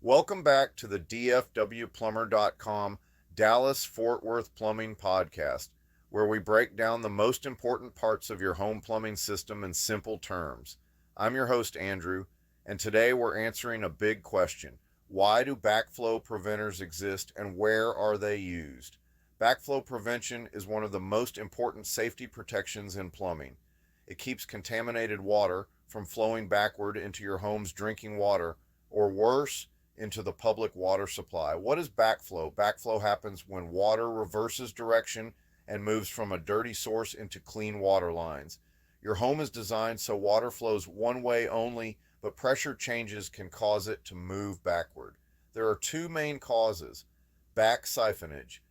Welcome back to the DFWplumber.com Dallas Fort Worth Plumbing Podcast, where we break down the most important parts of your home plumbing system in simple terms. I'm your host, Andrew, and today we're answering a big question. Why do backflow preventers exist and where are they used? Backflow prevention is one of the most important safety protections in plumbing. It keeps contaminated water from flowing backward into your home's drinking water, or worse, into the public water supply. What is backflow? Backflow happens when water reverses direction and moves from a dirty source into clean water lines. Your home is designed so water flows one way only, but pressure changes can cause it to move backward. There are two main causes. Back-siphonage.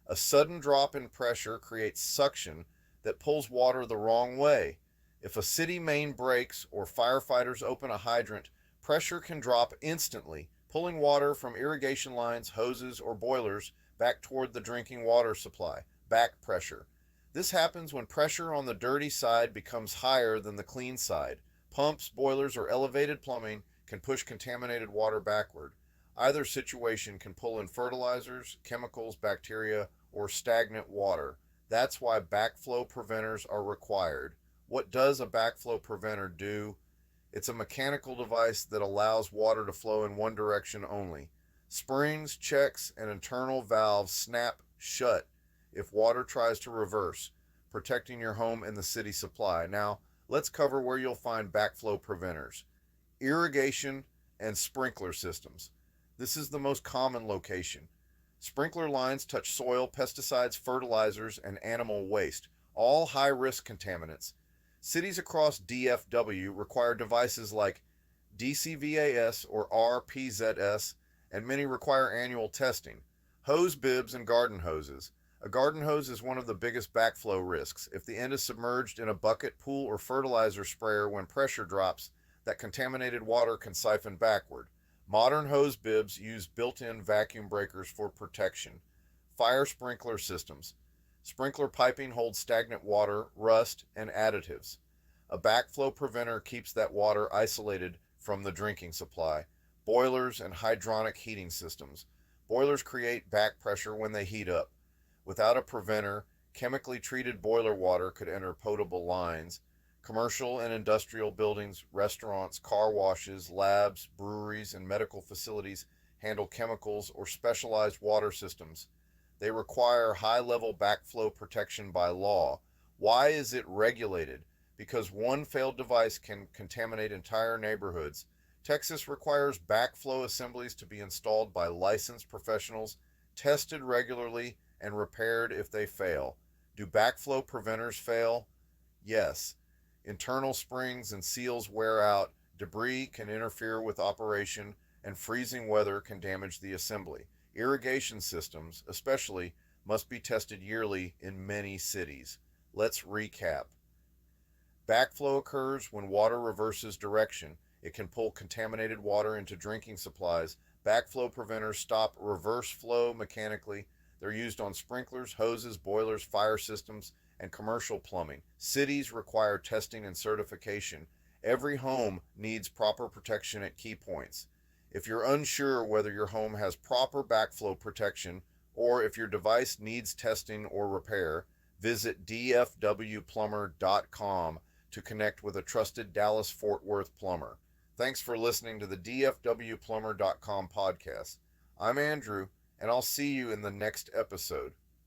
A sudden drop in pressure creates suction that pulls water the wrong way. If a city main breaks or firefighters open a hydrant, pressure can drop instantly, pulling water from irrigation lines, hoses, or boilers back toward the drinking water supply. Back pressure. This happens when pressure on the dirty side becomes higher than the clean side. Pumps, boilers, or elevated plumbing can push contaminated water backward. Either situation can pull in fertilizers, chemicals, bacteria, or stagnant water. That's why backflow preventers are required. What does a backflow preventer do? It's a mechanical device that allows water to flow in one direction only. Springs, checks, and internal valves snap shut if water tries to reverse, protecting your home and the city supply. Now, let's cover where you'll find backflow preventers. Irrigation and sprinkler systems. This is the most common location. Sprinkler lines touch soil, pesticides, fertilizers, and animal waste, all high-risk contaminants. Cities across DFW require devices like DCVAs or RPZs, and many require annual testing. Hose bibs and garden hoses. A garden hose is one of the biggest backflow risks. If the end is submerged in a bucket, pool, or fertilizer sprayer when pressure drops, that contaminated water can siphon backward. Modern hose bibs use built-in vacuum breakers for protection. Fire sprinkler systems. Sprinkler piping holds stagnant water, rust, and additives. A backflow preventer keeps that water isolated from the drinking supply. Boilers and hydronic heating systems. Boilers create back pressure when they heat up. Without a preventer, chemically treated boiler water could enter potable lines. Commercial and industrial buildings, restaurants, car washes, labs, breweries, and medical facilities handle chemicals or specialized water systems. They require high-level backflow protection by law. Why is it regulated? Because one failed device can contaminate entire neighborhoods. Texas requires backflow assemblies to be installed by licensed professionals, tested regularly, and repaired if they fail. Do backflow preventers fail? Yes. Internal springs and seals wear out, debris can interfere with operation, and freezing weather can damage the assembly. Irrigation systems, especially, must be tested yearly in many cities. Let's recap. Backflow occurs when water reverses direction. It can pull contaminated water into drinking supplies. Backflow preventers stop reverse flow mechanically. They're used on sprinklers, hoses, boilers, fire systems, and commercial plumbing. Cities require testing and certification. Every home needs proper protection at key points. If you're unsure whether your home has proper backflow protection or if your device needs testing or repair, visit dfwplumber.com to connect with a trusted Dallas-Fort Worth plumber. Thanks for listening to the dfwplumber.com podcast. I'm Andrew, and I'll see you in the next episode.